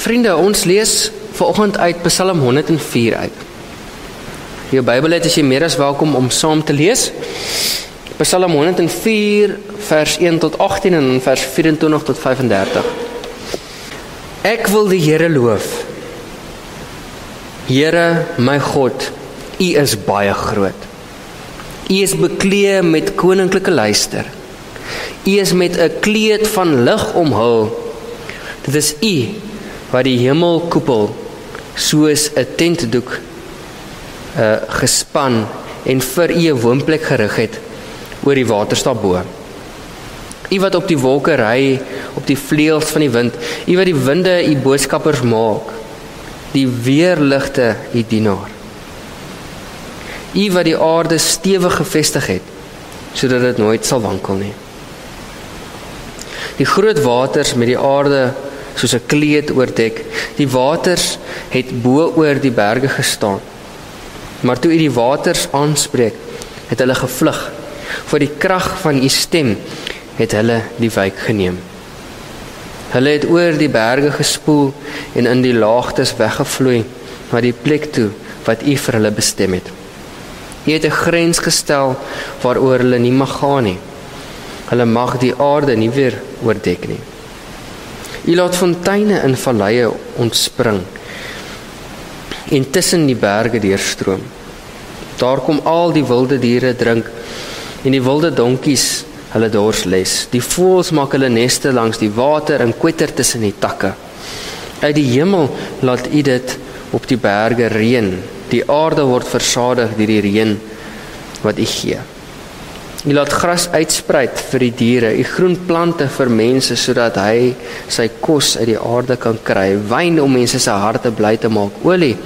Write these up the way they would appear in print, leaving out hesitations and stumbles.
Vriende, ons lees vanoggend uit Psalm 104 uit. Jou Bybel het, is jy meer as welkom om saam te lees. Psalm 104 vers 1 tot 18 en dan vers 24 tot 35. Ek wil die Here loof. Here, my God, U is baie groot. U is bekleed met koninklike luister. U is met 'n kleed van lig omhul. Dit is U wat die hemel koepel, soos 'n tentdoek gespan en vir U 'n woonplek gerig het oor die waters daarbo. U wat op die wolke ry, op die vleuels van die wind, U wat die winde U boodskappers maak, die weerligte U dienaar. U wat die aarde stewig gevestig het, sodat dit nooit sal wankel nie. Die groot waters met die aarde soos 'n kleed oordek, die waters het bo oor die berge gestaan. Maar toe U die waters aanspreek, het hulle gevlug. Voor die krag van U stem het hulle die wyk geneem. Hulle het oor die berge gespoel en in die laagtes weggevloei, na die plek toe wat U vir hulle bestem het. U het 'n grens gestel waaroor hulle nie mag gaan nie. Hulle mag die aarde nie weer oordek nie. U laat fonteine in valleie ontspring en tussen die berge deurstroom. Daar kom al die wilde diere drink en die wilde donkies hulle dors les. Die voëls maak hulle neste langs die water en kwetter tussen die takke. Uit die hemel laat U dit op die berge reën. Die aarde word versadig deur die reën wat U gee. U laat gras uitsprei vir die diere, U groen plante vir mense, sodat hy sy kos uit die aarde kan kry, wyn om mense se harte bly te maak, olie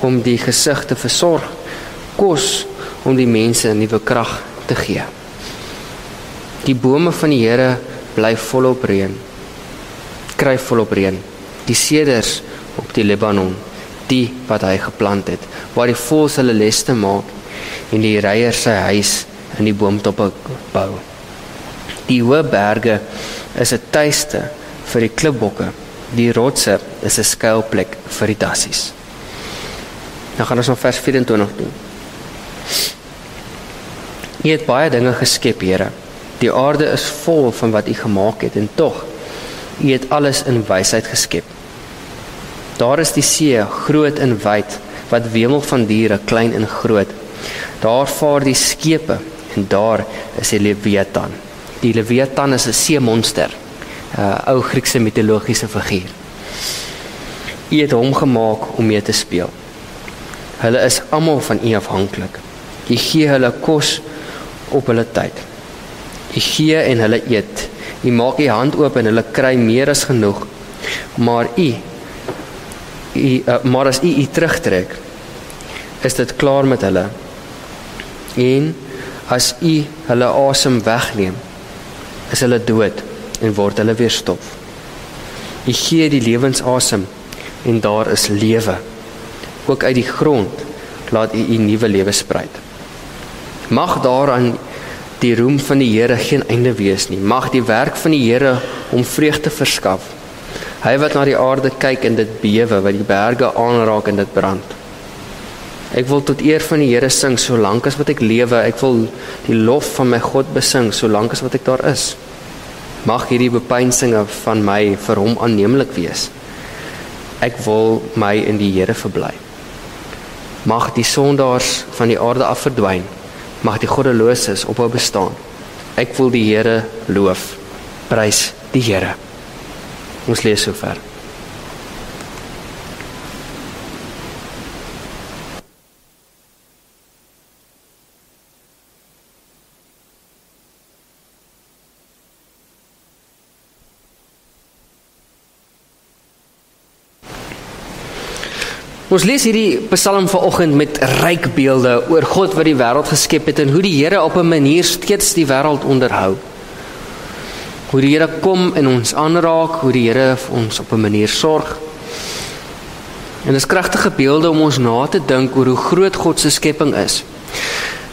om die gesig te versorg, kos om die mense nuwe krag te gee. Die bome van die Here bly volop reën, kry volop reën, die seders op die Libanon, die wat hy geplant het, waar die voëls hulle leste maak en die reier sy huis in die boomtoppe bou. Die hoë berge is 'n tuiste vir die klipbokke, die rotse is 'n skuilplek vir die dassies. Nou gaan ons na vers 24 toe. U het baie dinge geskep, Here. Die aarde is vol van wat U gemaak het en tog, U het alles in wysheid geskep. Daar is die see, groot en wyd, wat wemel van diere, klein en groot. Daar vaar die skepe en daar is die Leviathan. Die Leviathan is 'n seemonster, ou Griekse mitologiese figuur. U het hom gemaak om mee te speel. Hulle is almal van U afhanklik. U gee hulle kos op hulle tyd. U gee en hulle eet. U maak U hand oop en hulle kry meer as genoeg. Maar as U terugtrek, is dit klaar met hulle. En as U hulle asem wegneem, is hulle dood en word hulle weer stof. U gee die lewensasem en daar is lewe. Ook uit die grond laat U nuwe lewe spruit. Mag daaraan die roem van die Here geen einde wees nie. Mag die werk van die Here hom vreugde verskaf. Hy wat na die aarde kyk en dit bewe, wat die berge aanraak en dit brand. Ek wil tot eer van die Here sing, solank as wat ek lewe. Ek wil die lof van my God besing, solank as wat ek daar is. Mag hierdie bepeinsinge van my vir hom aanneemlik wees. Ek wil my in die Here verbly. Mag die sondaars van die aarde af verdwyn. Mag die goddeloses ophou bestaan. Ek wil die Here loof. Prys die Here. Ons lees sover. Ons lees hierdie Psalm vanoggend met ryk beelde oor God wat die wêreld geskep het en hoe die Here op 'n manier steeds die wêreld onderhou. Hoe die Here kom en ons aanraak, hoe die Here vir ons op 'n manier sorg. En dis kragtige beelde om ons na te dink oor hoe groot God se skepping is.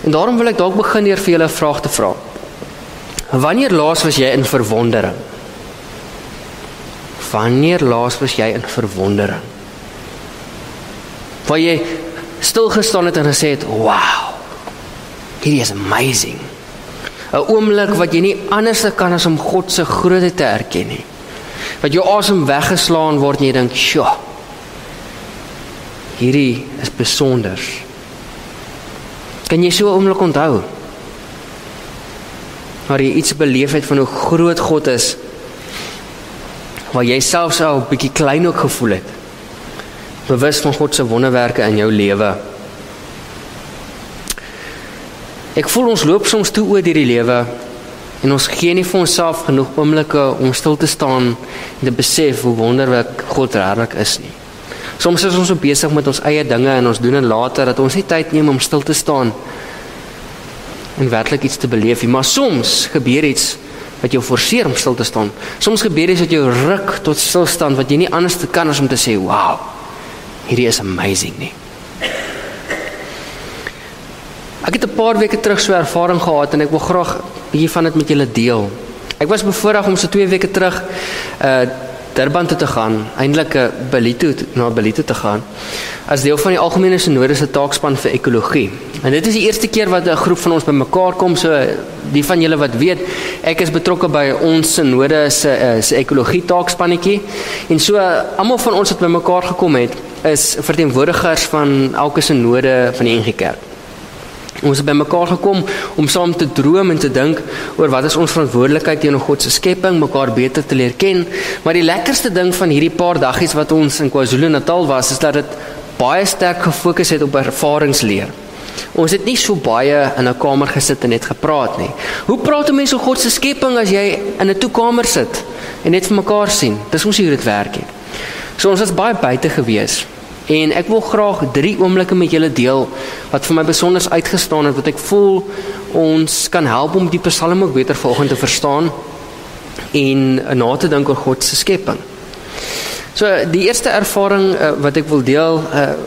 En daarom wil ek dalk begin deur vir julle 'n vraag te vra. Wanneer laas was jy in verwondering? wanneer laas was jy in verwondering? Waar jy stilgestaan het en gesê het, wow, hierdie is amazing. 'n oomblik wat jy nie anders kan as om God se grootheid te erken nie. Wat jou asem weggeslaan word en jy dink, sjoe, hierdie is besonder. Kan jy so 'n oomblik onthou? Waar jy iets beleef het van hoe groot God is, waar jy selfs al 'n bietjie klein ook gevoel het, bewus van God se wonderwerke in jou lewe. Ek voel ons loop soms toe oor die lewe en ons gee nie vir onsself genoeg oomblikke om stil te staan en te besef hoe wonderlik God regtig is nie. Soms is ons so besig met ons eie dinge en ons doen dit later dat ons nie tyd neem om stil te staan en werklik iets te beleef nie. Maar soms gebeur iets wat jou forceer om stil te staan. Soms gebeur iets wat jou ruk tot stilstand wat jy nie anders kan as om te sê, wow, hierdie is amazing nie. Ek het 'n paar weke terug so 'n ervaring gehad en ek wil graag 'n bietjie van dit met julle deel. Ek was bevoorreg om so 2 weke terug Durban toe te gaan, eintlik na Ballito te gaan, as deel van die algemene synode se taakspan vir ekologie. En dit is die eerste keer wat 'n groep van ons bymekaar kom, so die van julle wat weet, ek is betrokke by ons synode se ekologie taakspannetjie, en so almal van ons wat bymekaar gekom het, is verteenwoordigers van elke synode van die NG Kerk. Ons het by mekaar gekom om saam te droom en te dink oor wat is ons verantwoordelikheid teenoor God se skepping, mekaar beter te leer ken. Maar die lekkerste ding van hierdie paar daggies wat ons in KwaZulu-Natal was, is dat dit baie sterk gefokus het op ervaringsleer. Ons het nie so baie in 'n kamer gesit en net gepraat nie. Hoe praat 'n mens oor God se skepping as jy in 'n toekamer sit en net vir mekaar sien? Dis mos hoe dit werk nie. So ons was baie buite gewees. En ek wil graag 3 oomblikke met julle deel wat vir my besonder uitgestaan het, wat ek voel ons kan help om die Psalm ook beter vanoggend te verstaan en na te dink oor God se skepping. So die eerste ervaring wat ek wil deel,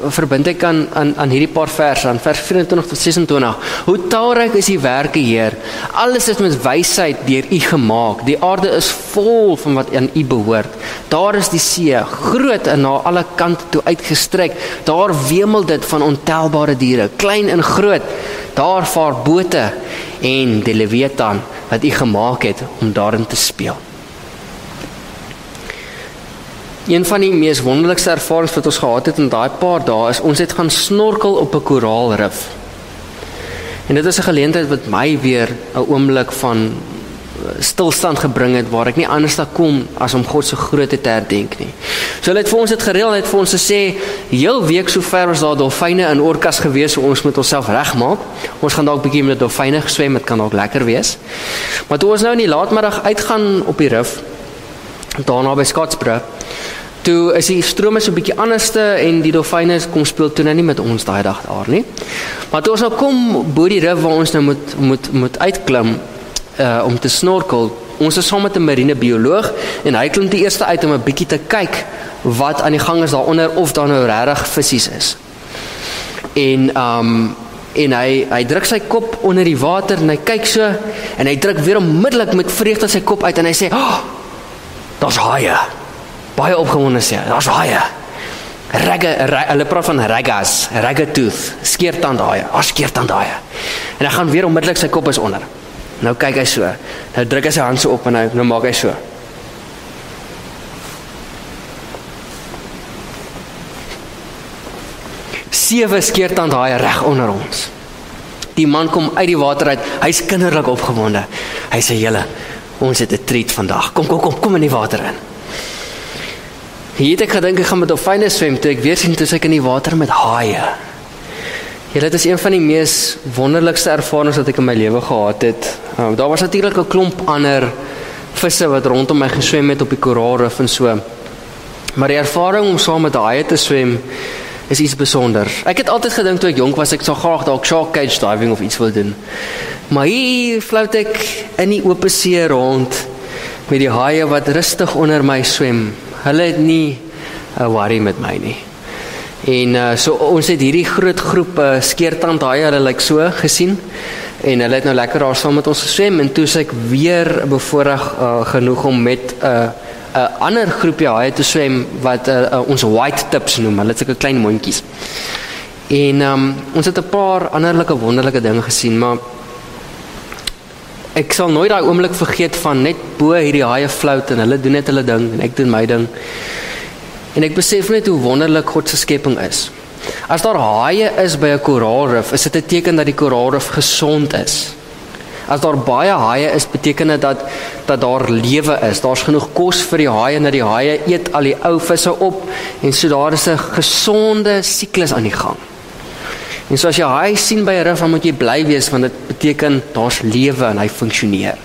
verbind ek aan hierdie paar verse, aan vers 24 tot 26. Hoe talryk is die werke, Heer. Alles is met wysheid deur U gemaak. Die aarde is vol van wat aan U behoort. Daar is die see, groot en na alle kante toe uitgestrek. Daar wemel dit van ontelbare diere, klein en groot. Daar vaar bote en die Leviathan wat U gemaak het om daarin te speel. Een van die mees wonderlikste ervarings wat ons gehad het in daai paar dae is ons het gaan snorkel op 'n koraalrif. En dit is 'n geleentheid wat my weer 'n oomblik van stilstand gebring het waar ek nie anders dan kom as om God se grootheid te herdenk nie. So hulle het vir ons dit gereël, het vir ons gesê heel week sover was daar dolfyne in orkas gewees, so ons moet onsself regmaak. Ons gaan dalk bietjie met dolfyne geswem, dit kan dalk lekker wees. Maar toe ons nou in die laatmiddag uitgaan op die rif, daarna by Scottsboro, toe is die strome so 'n bietjie anderste en die dolfyne kom speel toe nou nie met ons daai dag daar nie. Maar toe ons nou kom bo die rif waar ons nou moet uitklim om te snorkel, ons is saam met 'n marinebioloog en hy klim die eerste uit om 'n bietjie te kyk wat aan die gang is daaronder of daar nou regtig visse is. En hy druk sy kop onder die water en hy kyk so en hy druk weer onmiddellik met vreugde sy kop uit en hy sê, "Oh, daar's haie." Baie opgewonde sê, daar's haie. Hulle praat van ragatooth, skeertandhaie, skeertandhaie. En hy gaan weer onmiddellik sy kop is onder. Nou kyk hy so, nou druk hy sy hand so op en nou maak hy so. Sewe skeertandhaie reg onder ons. Die man kom uit die water uit, hy's kinderlik opgewonde. Hy sê, "Julle, ons het 'n treat vandag. Kom in die water in." Hier het ek gedink ek gaan met dolfyne swem, toe ek weer sien toe ek in die water met haie. Dit is een van die mees wonderlikste ervarings wat ek in my lewe gehad het. Daar was natuurlik 'n klomp ander visse wat rondom my geswem het op die koraalrif en so. Maar die ervaring om saam met haie te swem is iets besonder. Ek het altyd gedink toe ek jonk was, ek sou graag dalk shark cage diving of iets wil doen. Maar hier float ek in die oop see rond met die haie wat rustig onder my swem. Hulle het nie 'n worry met my nie. En so ons het hierdie groot groep skeertandhaie, hulle lyk so gesien. En hulle het nou lekker daar saam met ons geswem en toe is ek weer bevoorreg genoeg om met 'n ander groepie haie te swem wat ons white tips noem, hulle het sulke klein mondjies. En ons het 'n paar wonderlike dinge gesien, maar ek sal nooit daai oomblik vergeet van net bo hierdie haie float en hulle doen net hulle ding en ek doen my ding. En ek besef net hoe wonderlik God se skepping is. As daar haie is by 'n koraalrif, is dit 'n teken dat die koraalrif gesond is. As daar baie haie is, beteken dit dat daar lewe is. Daar's genoeg kos vir die haie en dat die haie eet al die ou visse op en so daar is 'n gesonde siklus aan die gang. En so as jy haai sien by 'n rif, dan moet jy bly wees want dit beteken daar's lewe en hy funksioneer.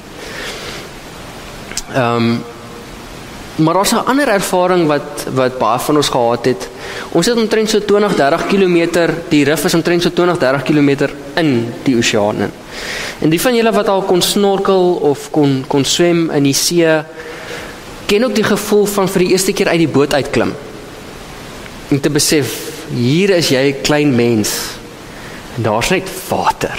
Maar daar's 'n ander ervaring wat baie van ons gehad het. Ons het omtrent so 20-30 km, die rif is omtrent so 20-30 km in die oseaan in. En die van julle wat al kon snorkel of kon swem in die see, ken ook die gevoel van vir die eerste keer uit die boot uitklim. En te besef, hier is jy 'n klein mens, en daar's net water.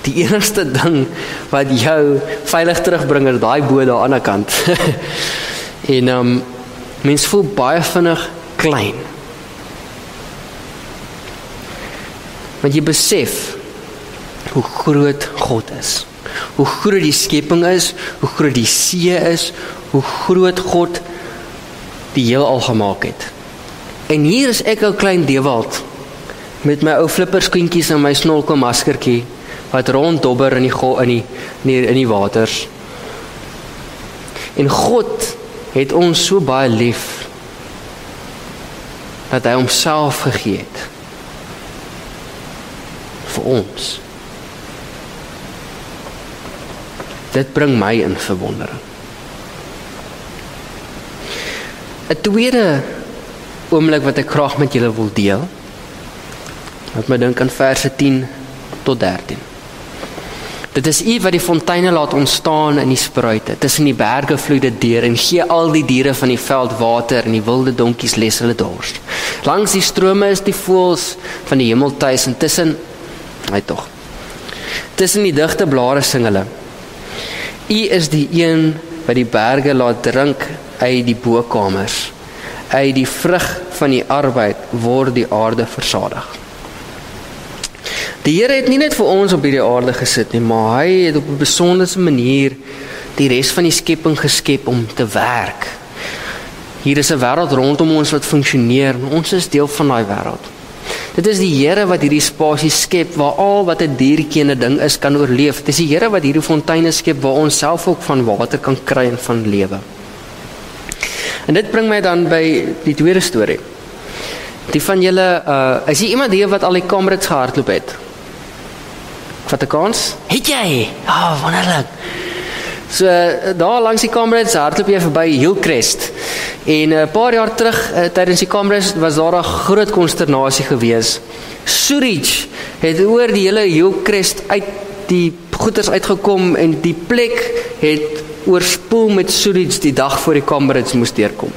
Die enigste ding wat jou veilig terugbring is daai boot daar aan die ander kant. En mens voel baie vinnig klein. Want jy besef hoe groot God is. Hoe groot die skepping is, hoe groot die see is, hoe groot God die heelal gemaak het. En hier is ek 'n klein Dewald met my ou flipperskoentjies en my snorkelmaskertjie wat ronddobber in die waters. En God het ons so baie lief dat hy homself gegee het vir ons. Dit bring my in verwondering. 'n tweede oomblik wat ek graag met julle wil deel, wat my dink aan verse 10 tot 13. Dit is U wat die fonteine laat ontstaan in die spruite, tussen die berge vloei dit deur en gee al die diere van die veld water en die wilde donkies les hulle dors. Langs die strome is die voëls van die hemel tuis en tussen die digte blare sing hulle. U is die een wat die berge laat drink uit die bokamers. Uit die vrug van die arbeid word die aarde versadig. Die Here het nie net vir ons op hierdie aarde gesit nie, maar hy het op 'n besondere manier die res van die skepping geskep om te werk. Hier is 'n wêreld rondom ons wat funksioneer, en ons is deel van daai wêreld. Dit is die Here wat hierdie spasie skep, waar al wat 'n diertjie en 'n ding is, kan oorleef. Dit is die Here wat hierdie fonteine skep, waar ons self ook van water kan kry en van lewe. En dit bring my dan by die tweede storie. Die van julle, is jy iemand hier wat al die Comrades gehardloop het? Vat 'n kans? Het jy? Wonderlik. So, daar langs die Comrades hardloop jy verby Hillcrest. En 'n paar jaar terug, tydens die Comrades, was daar 'n groot konsternasie gewees. Sewage het oor die hele Hillcrest uit die goeters uitgekom en die plek het oorspoel met sewage die dag voor die Comrades moes deurkom.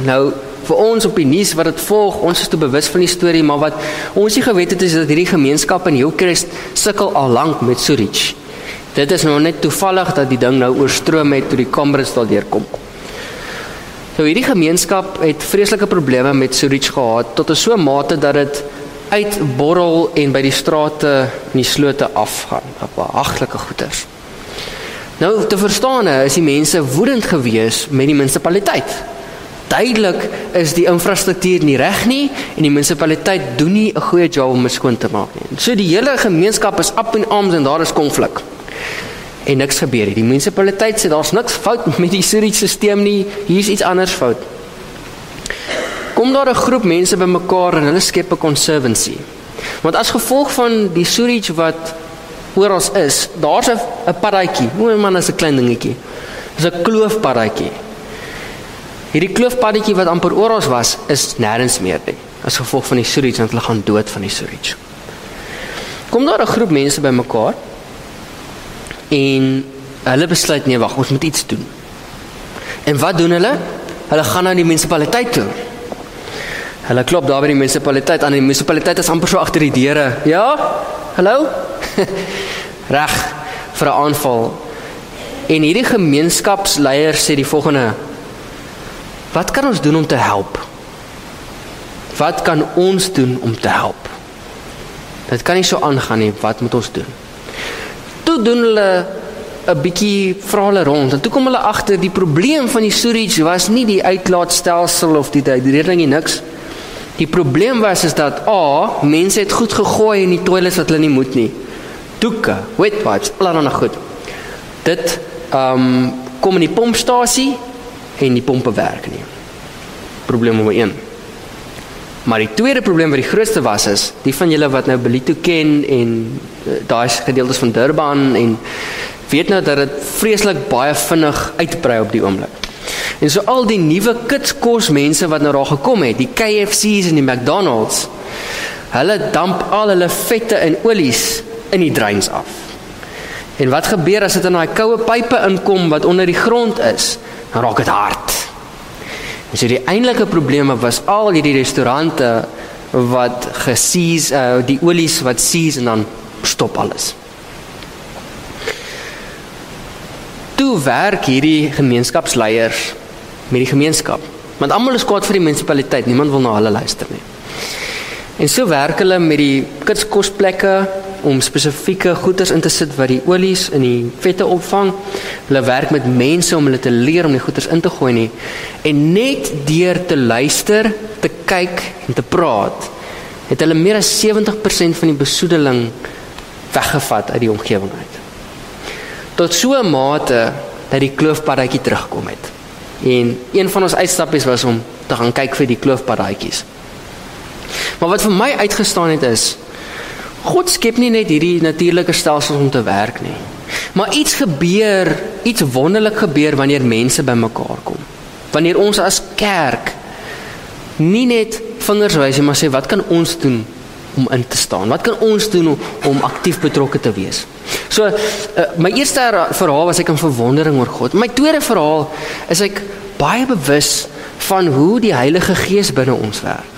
Nou, vir ons op die nuus wat dit volg, ons is te bewus van die storie, maar wat ons nie geweet het is dat hierdie gemeenskap in Hillcrest sukkel al lank met sewage. Dit is nou net toevallig dat die ding nou oorstroom het toe die Comrades daar deurkom. Nou hierdie gemeenskap het vreeslike probleme met sewage gehad, tot 'n so mate dat dit uitborrel en by die strate en die slote afgaan. Behaglike goeters. Nou, te verstaan is die mense woedend gewees met die munisipaliteit. Duidelik is die infrastruktuur nie reg nie en die munisipaliteit doen nie 'n goeie job om dit skoon te maak nie. So die hele gemeenskap is up in arms en daar is konflik. En niks gebeur nie. Die munisipaliteit sê daar's niks fout met die sewage stelsel nie, hier's iets anders fout. Kom daar 'n groep mense bymekaar en hulle skep 'n conservancy. Want as gevolg van die sewage wat oral is, daar's 'n paddatjie. O man, is 'n klein dingetjie. Dis 'n kloofpaddatjie. Hierdie kloofpaddatjie wat amper oral was, is nêrens meer nie. As gevolg van die sewage, want hulle gaan dood van die sewage. Kom daar 'n groep mense bymekaar en hulle besluit, nee wag, ons moet iets doen. En wat doen hulle? Hulle gaan na die munisipaliteit toe. Hulle klop daar by die munisipaliteit aan, die munisipaliteit is amper so agter die deure. Ja? Hallo? Reg vir 'n aanval. En hierdie gemeenskapsleier sê die volgende: wat kan ons doen om te help? Wat kan ons doen om te help? Dit kan nie so aangaan nie, wat moet ons doen? Toe doen hulle 'n bietjie vra hulle rond, en toe kom hulle agter, die probleem van die sewage was nie die uitlaatstelsel of die dehydrering nie, niks. Die probleem was is dat mense het goed gegooi in die toilets wat hulle nie moet nie. Doeke, wet wipes, allerhande goed. Dit kom in die pompstasie en die pompe werk nie. Probleem nommer 1. Maar die tweede probleem wat die grootste was is, die van julle wat nou Ballito ken en daai gedeeltes van Durban en weet nou dat dit vreeslik baie vinnig uitbrei op die oomblik. En so al die nuwe kitskos mense wat nou daar gekom het, die KFC's en die McDonald's, hulle damp al hulle vette en olies in die drains af. En wat gebeur as dit in daai koue pype inkom wat onder die grond is? Dan raak dit hard. En so die eintlike probleme was al hierdie restaurante wat die olies wat sees en dan stop alles. Toe werk hierdie gemeenskapsleiers met die gemeenskap. Want almal is kwaad vir die munisipaliteit, niemand wil na hulle luister nie. En so werk hulle met die kitskosplekke om spesifieke goeders in te sit wat die olies en die vette opvang. Hulle werk met mense om hulle te leer om die goeders in te gooi nie. En net deur te luister, te kyk en te praat, het hulle meer as 70% van die besoedeling weggevat uit die omgewing uit. Tot so 'n mate dat die kloofpaddatjie terugkom het. En een van ons uitstappies was om te gaan kyk vir die kloofpaddatjies. Maar wat vir my uitgestaan het is, God skep nie net hierdie natuurlike stelsels om te werk nie. Maar iets wonderlik gebeur wanneer mense bymekaar kom. Wanneer ons as kerk nie net vingers wys nie, maar sê, wat kan ons doen om in te staan? Wat kan ons doen om aktief betrokke te wees? So, my eerste verhaal was ek in verwondering oor God. My tweede verhaal is ek baie bewus van hoe die Heilige Gees binne ons werk.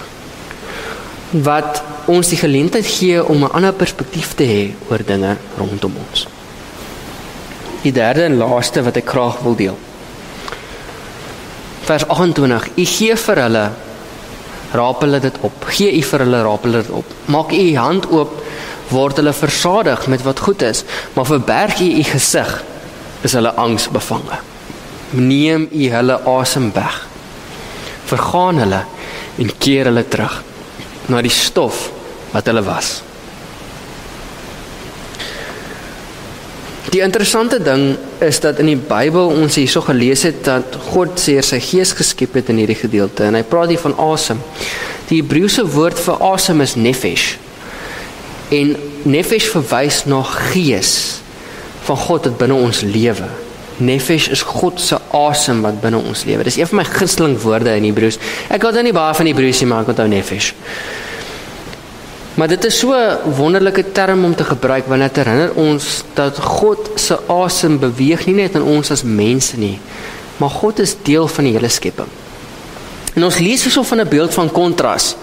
Wat ons die geleentheid gee om 'n ander perspektief te hê oor dinge rondom ons. Die derde en laaste wat ek graag wil deel. Vers 28, U gee vir hulle, raap hulle dit op. Gee U vir hulle, raap hulle dit op. Maak U hand oop, word hulle versadig met wat goed is, maar verberg U gesig, is hulle angs bevange. Neem U hulle asem weg. Vergaan hulle en keer hulle terug na die stof wat hulle was. Die interessante ding is dat in die Bybel ons hierso gelees het dat God sê sy gees geskep het in hierdie gedeelte en hy praat hier van asem. Die Hebreëse woord vir asem is nefesh. En nefesh verwys na gees van God wat binne ons lewe. Nefesh is God se asem wat binne ons lewe. Dis een van my gunsteling woorde in Hebreëus. Ek onthou nie baie van Hebreëus nie, maar ek onthou nefesh. Maar dit is so 'n wonderlike term om te gebruik, want dit herinner ons dat God se asem beweeg nie net in ons as mense nie, maar God is deel van die hele skepping. En ons lees hierso van 'n beeld van kontras,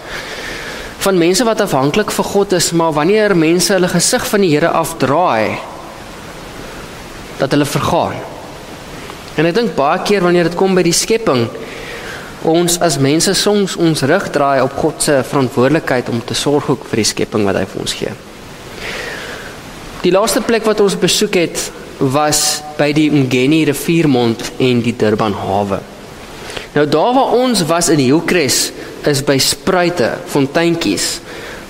van mense wat afhanklik vir God is, maar wanneer mense hulle gesig van die Here afdraai, dat hulle vergaan. En ek dink baie keer wanneer dit kom by die skepping, ons as mense soms ons rug draai op God se verantwoordelikheid om te sorg ook vir die skepping wat hy vir ons gee. Die laaste plek wat ons besoek het, was by die Umgeni riviermond en die Durban hawe. Nou daar waar ons was in Hillcrest, is by spruite, fonteintjies,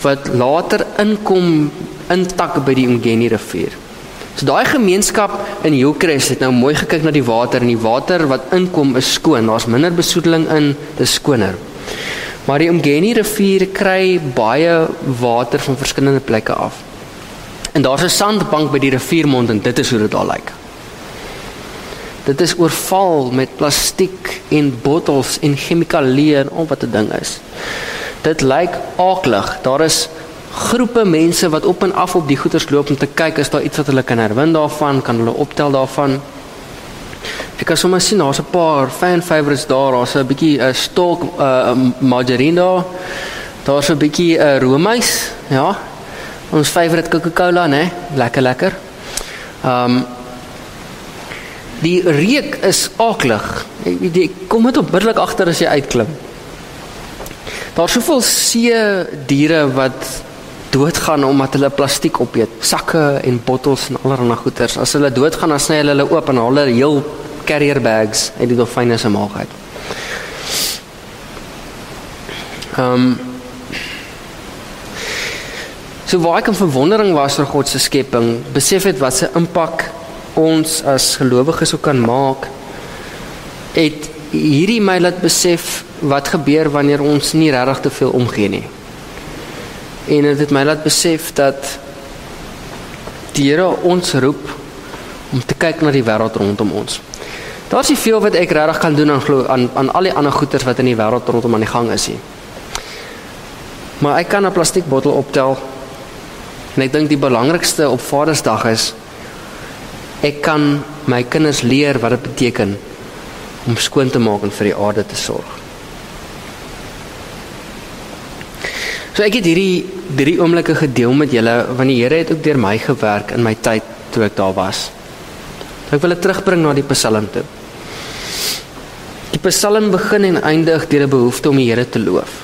wat later intak by die Umgeni rivier. So daai gemeenskap in Hillcrest het nou mooi gekyk na die water, en die water wat inkom is skoon, daar's minder besoedeling in, dis skoner. Maar die Umgeni rivier kry baie water van verskillende plekke af. En daar's 'n sandbank by die riviermond, en dit is hoe dit daar lyk. Dit is oorval met plastiek en bottels en chemikalieë en al wat 'n ding is. Dit lyk aaklig. Daar is groepe mense wat op en af op die goeders loop om te kyk, is daar iets wat hulle kan herwin daarvan, kan hulle optel daarvan. Ek kan sommer sien, daar's 'n paar fan favorites daar, daar's 'n bietjie stalk margarine daar, daar's 'n bietjie roomys, ja, ons favorite Coca-Cola, né, lekker. Die reuk is akelig. Jy kom dit onmiddellik agter as jy uitklim. Daar is soveel see diere wat doodgaan omdat hulle plastiek opeet, sakke en bottels en allerlei goeders. As hulle doodgaan, dan sny hulle oop en haal hulle heel carrier bags uit die dolfyne se maag uit. So waar ek in verwondering was oor God se skepping, besef het wat se impak ons as gelowiges ook kan maak, het hierdie my laat besef wat gebeur wanneer ons nie regtig te veel omgee nie. En het my laat besef dat die Here ons roep om te kyk na die wêreld rondom ons. Daar is nie veel wat ek regtig kan doen aan al die ander goeders wat in die wêreld rondom aan die gang is nie. Maar ek kan 'n plastiekbottel optel, en ek dink die belangrikste op Vadersdag is, ek kan my kinders leer wat dit beteken om skoon te maak en vir die aarde te sorg. So ek het hierdie 3 oomblikke gedeel met julle, want die Here het ook deur my gewerk in my tyd toe ek daar was. So ek wil dit terugbring na die Psalm toe. Die Psalm begin en eindig deur 'n behoefte om die Here te loof.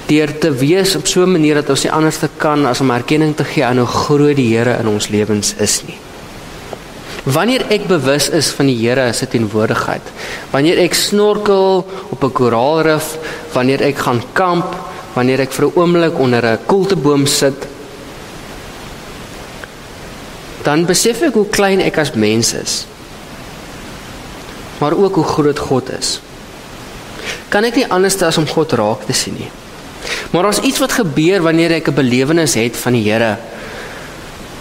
Deur te wees op so 'n manier dat ons nie anders te kan as om erkenning te gee aan hoe groot die Here in ons lewens is nie. Wanneer ek bewus is van die Here se teenwoordigheid, wanneer ek snorkel op 'n koraalrif, wanneer ek gaan kamp, wanneer ek vir 'n oomblik onder 'n koelteboom sit, dan besef ek hoe klein ek as mens is, maar ook hoe groot God is. Kan ek nie anders as om God raak te sien nie. Maar as iets wat gebeur wanneer ek 'n belewenis het van die Here,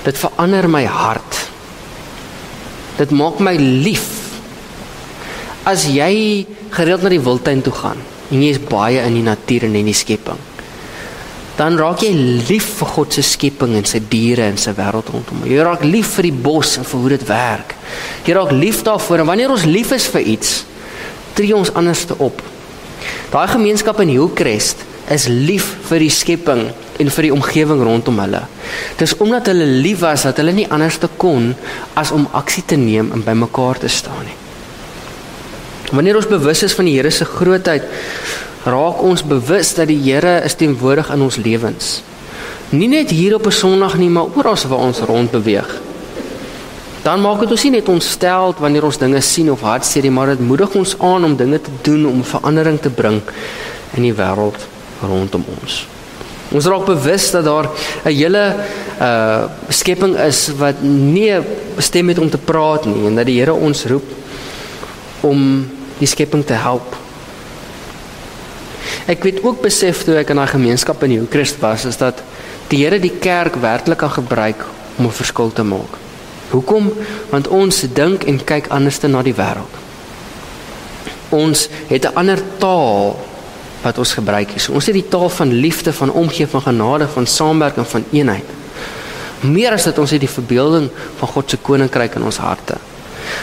dit verander my hart. Dit maak my lief. As jy gereeld na die wildtuin toe gaan, en jy is baie in die natuur en in die skepping, dan raak jy lief vir God se skepping en sy diere en sy wêreld rondom. Jy raak lief vir die bos en vir hoe dit werk. Jy raak lief daarvoor, en wanneer ons lief is vir iets, tree ons anders te op. Daai gemeenskap in Hillcrest is lief vir die skepping en vir die omgewing rondom hulle. Dis omdat hulle lief was, dat hulle nie anders te kon as om aksie te neem en by mekaar te staan nie. Wanneer ons bewus is van die Here se grootheid, raak ons bewus dat die Here is teenwoordig in ons lewens. Nie net hier op 'n Sondag nie, maar oral waar ons rond beweeg. Dan maak dit ons nie net ontsteld wanneer ons dinge sien of hartseer nie, maar dit moedig ons aan om dinge te doen om verandering te bring in die wêreld rondom ons. Ons raak bewus dat daar 'n hele skepping is wat nie 'n stem het om te praat nie, en dat die Here ons roep om die skepping te help. Ek weet ook besef toe ek in daai gemeenskap in Hillcrest was, is dat die Here die kerk werklik kan gebruik om 'n verskil te maak. Hoekom? Want ons dink en kyk anders na die wêreld. Ons het 'n ander taal wat ons gebruik is. Ons het die taal van liefde, van omgee, van genade, van saamwerking, van eenheid. Meer as dit, ons het die verbeelding van God se koninkryk in ons harte.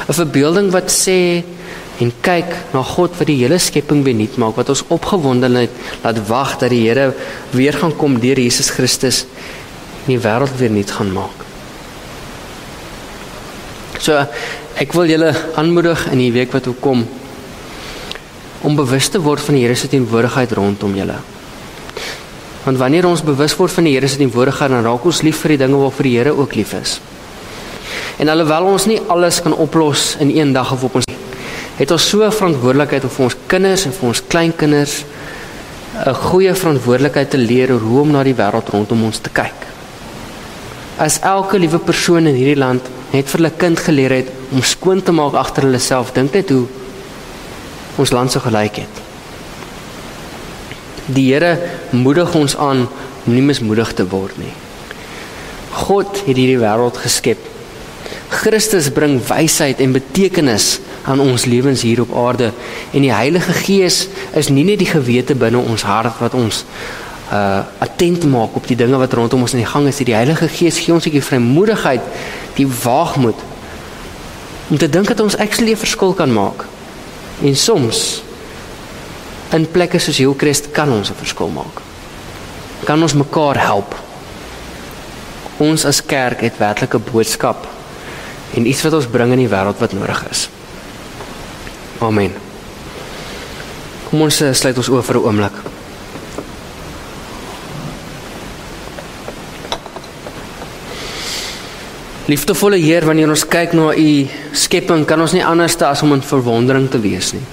'n Verbeelding wat sê en kyk na God wat die hele skepping nuut maak, wat ons opgewondenheid laat wag dat die Here weer gaan kom deur Jesus Christus en die wêreld weer nuut gaan maak. So, ek wil julle aanmoedig in die week wat kom, om bewus te word van die Here se teenwoordigheid rondom julle. Want wanneer ons bewus word van die Here se teenwoordigheid, dan raak ons lief vir die dinge waarvoor die Here ook lief is. En alhoewel ons nie alles kan oplos in een dag of op ons, het ons so 'n verantwoordelikheid om vir ons kinders en vir ons kleinkinders 'n goeie verantwoordelikheid te leer oor hoe om na die wêreld rondom ons te kyk. As elke liewe persoon in hierdie land net vir hulle kind geleer het om skoon te maak agter hulle self, dink net hoe ons land so gelyk het. Die Here moedig ons aan om nie mismoedig te word nie. God het hierdie wêreld geskep. Christus bring wysheid en betekenis aan ons lewens hier op aarde, en die Heilige Gees is nie net die gewete binne ons hart wat ons attent maak op die dinge wat rondom ons in die gang is. Die Heilige Gees gee ons 'n vrymoedigheid, die waagmoed om te dink dat ons actually 'n verskil kan maak. En soms in plekke soos Hillcrest kan ons 'n verskil maak. Kan ons mekaar help. Ons as kerk het werklik 'n boodskap en iets wat ons bring in die wêreld wat nodig is. Amen. Kom ons sluit ons oë vir 'n oomblik. Liefdevolle Heer, wanneer ons kyk na U skepping, kan ons nie anders as om in verwondering te wees nie.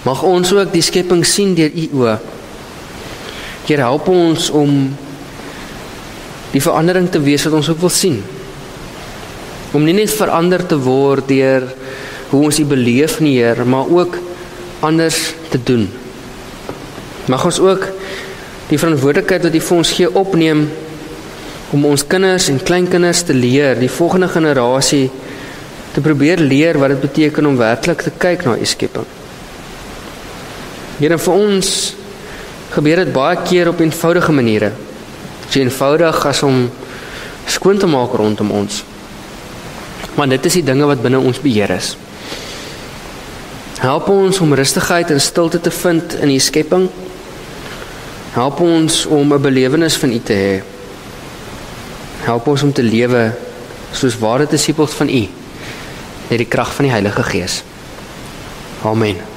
Mag ons ook die skepping sien deur U oë. Heer, help ons om die verandering te wees wat ons ook wil sien. Om nie net verander te word deur hoe ons U beleef nie, Heer, maar ook anders te doen. Mag ons ook die verantwoordelikheid wat U vir ons gee opneem om ons kinders en kleinkinders te leer, die volgende generasie te probeer leer wat dit beteken om werklik te kyk na U skepping. Here, vir ons gebeur dit baie keer op eenvoudige maniere. So eenvoudig as om skoon te maak rondom ons. Want dit is die dinge wat binne ons beheer is. Help ons om rustigheid en stilte te vind in U skepping. Help ons om 'n belewenis van U te hê. Help ons om te lewe soos ware disippels van U, deur die krag van die Heilige Gees. Amen.